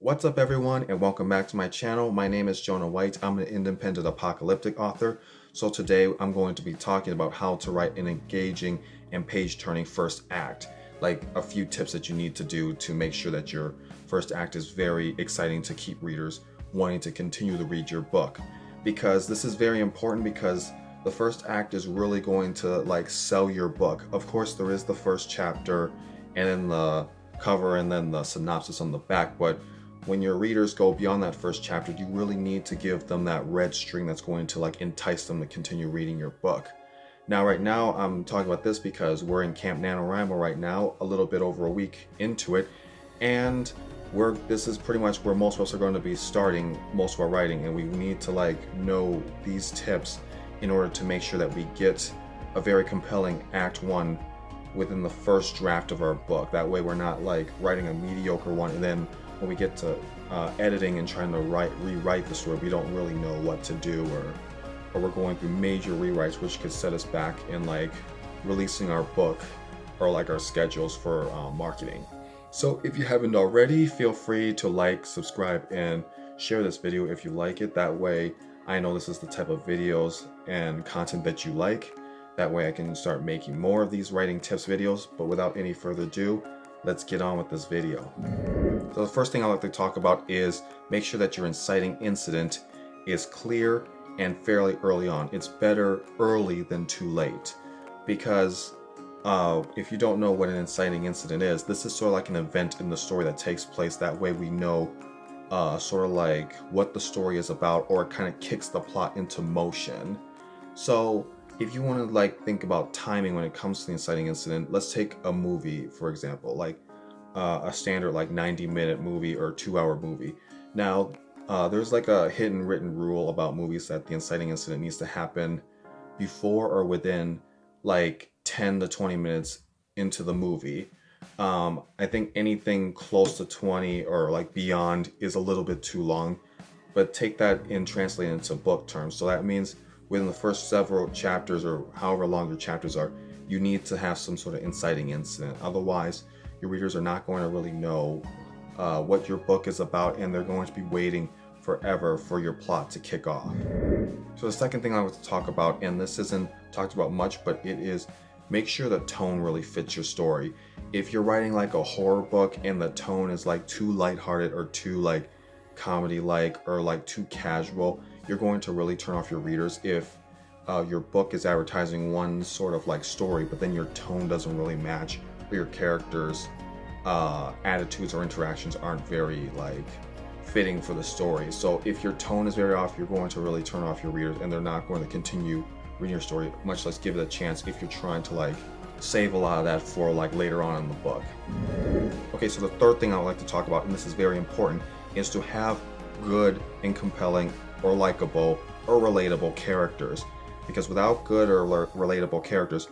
What's up, everyone, and welcome back to my channel. My name is Jonah White. I'm an independent apocalyptic author. So today I'm going to be talking about how to write an engaging and page-turning first act, like a few tips that you need to do to make sure that your first act is very exciting to keep readers wanting to continue to read your book. Because this is very important because the first act is really going to sell your book. Of course, there is the first chapter and then the cover and then the synopsis on the back, but when your readers go beyond that first chapter, you really need to give them that red string that's going to entice them to continue reading your book. Now, right now, I'm talking about this because we're in Camp NaNoWriMo right now, a little bit over a week into it, and this is pretty much where most of us are going to be starting most of our writing, and we need to know these tips in order to make sure that we get a very compelling Act 1 within the first draft of our book. That way we're not writing a mediocre one and then when we get to editing and trying to rewrite the story, we don't really know what to do, or we're going through major rewrites, which could set us back in releasing our book or our schedules for marketing. So if you haven't already, feel free to subscribe, and share this video if you like it. That way I know this is the type of videos and content that you like. That way I can start making more of these writing tips videos. But without any further ado, let's get on with this video. So the first thing I'd like to talk about is make sure that your inciting incident is clear and fairly early on. It's better early than too late, because if you don't know what an inciting incident is, this is sort of like an event in the story that takes place. That way we know sort of what the story is about, or it kind of kicks the plot into motion. So if you want to think about timing when it comes to the inciting incident, let's take a movie, for example, a standard 90-minute movie or 2-hour movie. Now, there's a hidden written rule about movies that the inciting incident needs to happen before or within 10 to 20 minutes into the movie. I think anything close to 20 or beyond is a little bit too long, but take that and translate it into book terms. So that means within the first several chapters, or however long your chapters are, you need to have some sort of inciting incident. Otherwise, your readers are not going to really know what your book is about, and they're going to be waiting forever for your plot to kick off. So the second thing I want to talk about, and this isn't talked about much, but it is make sure the tone really fits your story. If you're writing a horror book and the tone is too lighthearted or too comedy-like or too casual, you're going to really turn off your readers. If your book is advertising one sort of story, but then your tone doesn't really match, or your characters' attitudes or interactions aren't very fitting for the story. So if your tone is very off, you're going to really turn off your readers, and they're not going to continue reading your story, much less give it a chance if you're trying to save a lot of that for later on in the book. Okay, so the third thing I would like to talk about, and this is very important, is to have good and compelling or likable or relatable characters. Because without good or relatable characters,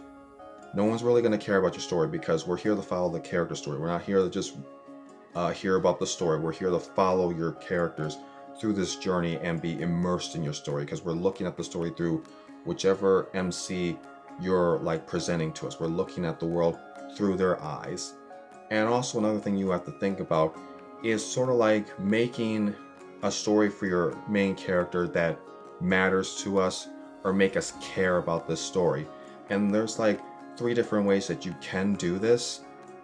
no one's really going to care about your story, because we're here to follow the character story. We're not here to just hear about the story. We're here to follow your characters through this journey and be immersed in your story, because we're looking at the story through whichever MC you're presenting to us. We're looking at the world through their eyes. And also another thing you have to think about is sort of making a story for your main character that matters to us, or make us care about this story. And there's 3 different ways that you can do this.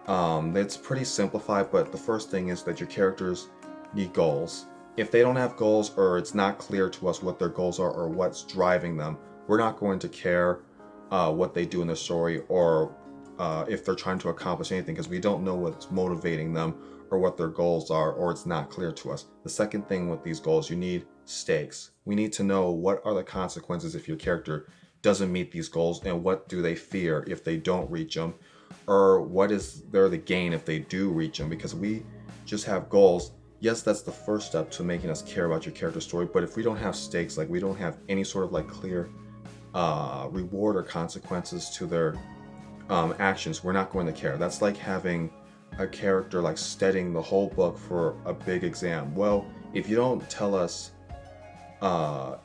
It's pretty simplified, but the first thing is that your characters need goals. If they don't have goals, or it's not clear to us what their goals are or what's driving them, we're not going to care what they do in the story, or if they're trying to accomplish anything, because we don't know what's motivating them or what their goals are, or it's not clear to us. The second thing with these goals, you need stakes. We need to know what are the consequences if your character doesn't meet these goals, and what do they fear if they don't reach them, or what is there the gain if they do reach them. Because we just have goals, yes, that's the first step to making us care about your character story, but if we don't have stakes, we don't have any sort of clear reward or consequences to their actions, we're not going to care. That's like having a character studying the whole book for a big exam. Well, if you don't tell us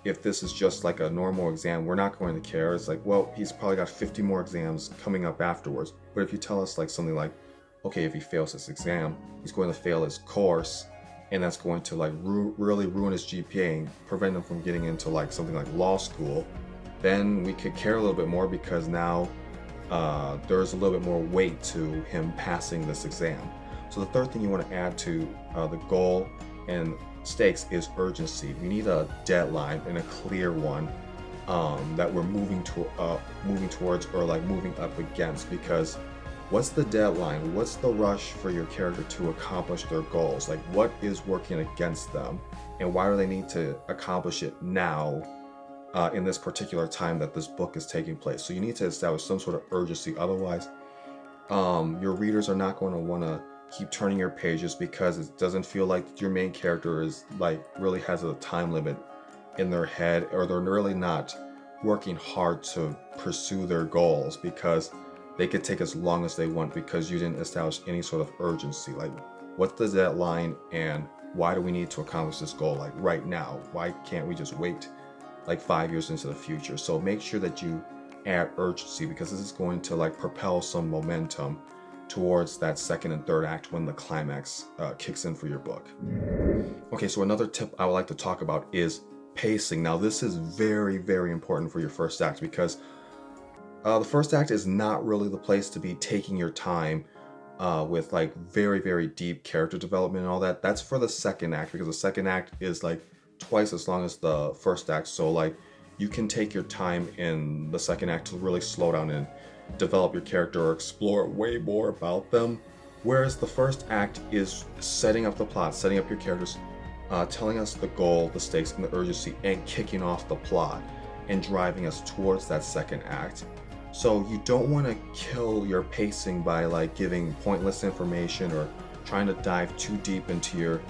if this is just a normal exam, we're not going to care. It's well, he's probably got 50 more exams coming up afterwards. But if you tell us something okay, if he fails this exam, he's going to fail his course, and that's going to like really ruin his GPA and prevent him from getting into like something like law school, then we could care a little bit more, because now there's a little bit more weight to him passing this exam. So the third thing you want to add to the goal and stakes is urgency. We need a deadline, and a clear one, that we're moving towards, or like moving up against. Because what's the deadline? What's the rush for your character to accomplish their goals? Like, what is working against them, and why do they need to accomplish it now, in this particular time that this book is taking place? So you need to establish some sort of urgency. Otherwise, your readers are not going to want to keep turning your pages, because it doesn't feel like your main character is like really has a time limit in their head, or they're really not working hard to pursue their goals, because they could take as long as they want, because you didn't establish any sort of urgency. Like, what's the deadline, and why do we need to accomplish this goal like right now? Why can't we just wait like 5 years into the future? So make sure that you add urgency, because this is going to like propel some momentum towards that second and third act when the climax kicks in for your book. Okay, so another tip I would like to talk about is pacing. Now, this is very, very important for your first act, because the first act is not really the place to be taking your time with like very, very deep character development and all that. That's for the second act, because the second act is like twice as long as the first act. So like, you can take your time in the second act to really slow down and develop your character, or explore way more about them. Whereas the first act is setting up the plot, setting up your characters, telling us the goal, the stakes, and the urgency, and kicking off the plot and driving us towards that second act. So you don't want to kill your pacing by like giving pointless information or trying to dive too deep into your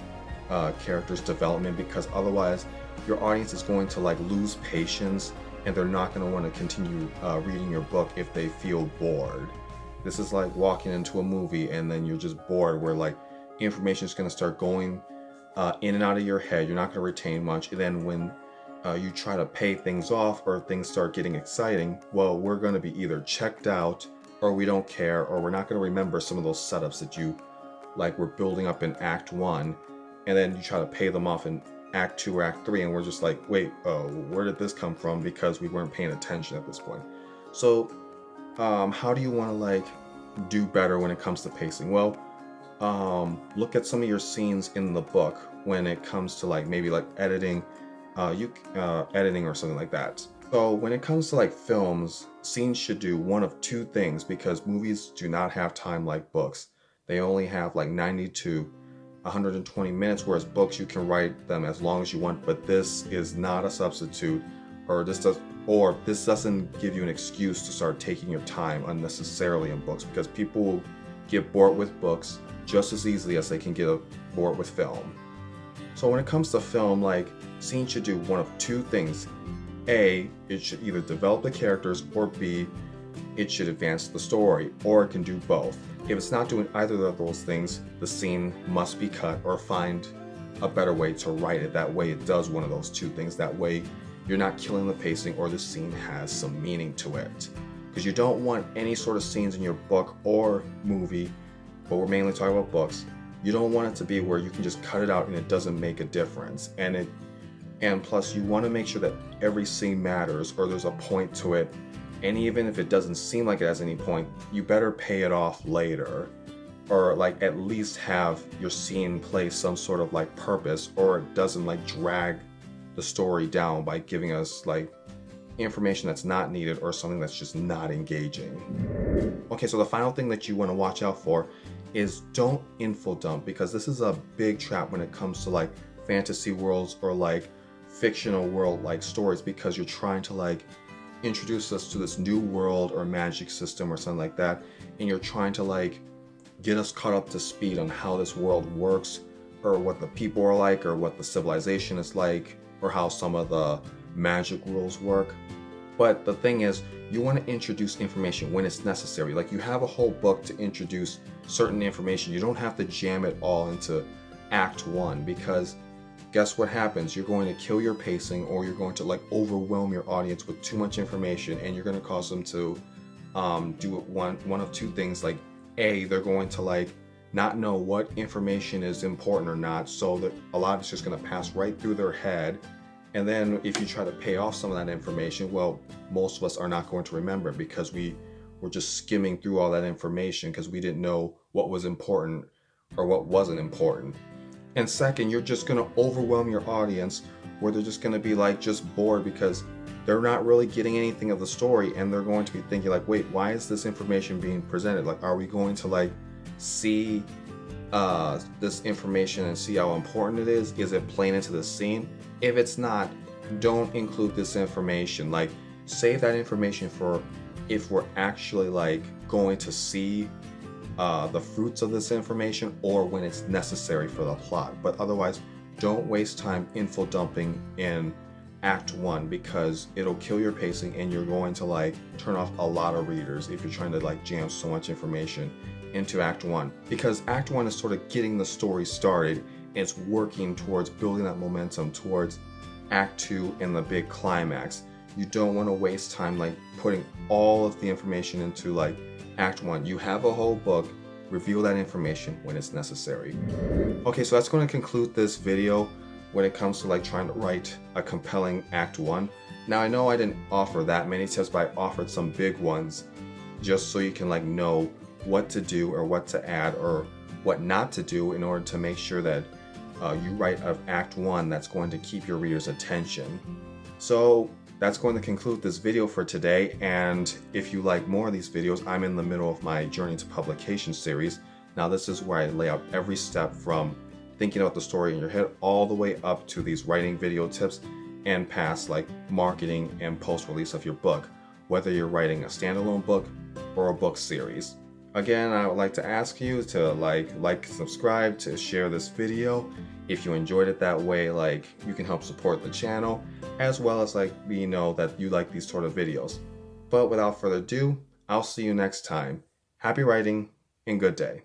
character's development, because otherwise your audience is going to like lose patience, and they're not going to want to continue reading your book if they feel bored. This is like walking into a movie and then you're just bored, where like information is going to start going in and out of your head. You're not going to retain much. And then when you try to pay things off, or things start getting exciting, well, we're going to be either checked out, or we don't care, or we're not going to remember some of those setups that you like were building up in Act 1, and then you try to pay them off in Act 2 or Act 3, and we're just like, wait, where did this come from? Because we weren't paying attention at this point. So how do you want to like do better when it comes to pacing? Well, look at some of your scenes in the book when it comes to like maybe like editing, editing or something like that. So when it comes to like films, scenes should do one of two things, because movies do not have time like books. They only have like 90 to 120 minutes, whereas books, you can write them as long as you want. But this is not a substitute, or this doesn't give you an excuse to start taking your time unnecessarily in books, because people will get bored with books just as easily as they can get bored with film. So when it comes to film, like, scenes should do one of two things. A, it should either develop the characters, or B, it should advance the story, or it can do both. If it's not doing either of those things, the scene must be cut, or find a better way to write it. That way it does one of those two things. That way you're not killing the pacing, or the scene has some meaning to it. Because you don't want any sort of scenes in your book or movie, but we're mainly talking about books. You don't want it to be where you can just cut it out and it doesn't make a difference. And plus, you want to make sure that every scene matters, or there's a point to it. And even if it doesn't seem like it has any point, you better pay it off later, or like at least have your scene play some sort of like purpose, or it doesn't like drag the story down by giving us like information that's not needed, or something that's just not engaging. Okay, so the final thing that you want to watch out for is don't info dump, because this is a big trap when it comes to like fantasy worlds, or like fictional world like stories, because you're trying to like introduce us to this new world or magic system or something like that, and you're trying to like get us caught up to speed on how this world works, or what the people are like, or what the civilization is like, or how some of the magic rules work. But the thing is, you want to introduce information when it's necessary. Like, you have a whole book to introduce certain information. You don't have to jam it all into Act 1, because guess what happens? You're going to kill your pacing, or you're going to like overwhelm your audience with too much information, and you're going to cause them to do one of two things. Like, A, they're going to like not know what information is important or not, so that a lot is just going to pass right through their head. And then if you try to pay off some of that information, well, most of us are not going to remember it because we were just skimming through all that information because we didn't know what was important or what wasn't important. And second, you're just going to overwhelm your audience where they're just going to be like just bored because they're not really getting anything of the story, and they're going to be thinking like, wait, why is this information being presented? Like, are we going to like see this information and see how important it is? Is it playing into the scene? If it's not, don't include this information. Like, save that information for if we're actually like going to see the fruits of this information, or when it's necessary for the plot. But otherwise, don't waste time info dumping in Act 1 because it'll kill your pacing, and you're going to like turn off a lot of readers if you're trying to like jam so much information into Act 1. Because Act 1 is sort of getting the story started, and it's working towards building that momentum towards Act 2 and the big climax. You don't want to waste time like putting all of the information into like Act 1. You have a whole book. Reveal that information when it's necessary. Okay, so that's going to conclude this video when it comes to like trying to write a compelling Act 1. Now, I know I didn't offer that many tips, but I offered some big ones just so you can like know what to do or what to add or what not to do in order to make sure that you write an Act 1 that's going to keep your reader's attention. So that's going to conclude this video for today, and if you like more of these videos, I'm in the middle of my Journey to Publication series. Now this is where I lay out every step from thinking about the story in your head all the way up to these writing video tips and past like marketing and post-release of your book, whether you're writing a standalone book or a book series. Again, I would like to ask you to like, subscribe, to share this video. If you enjoyed it that way, like you can help support the channel, as well as like me know that you like these sort of videos. But without further ado, I'll see you next time. Happy writing and good day.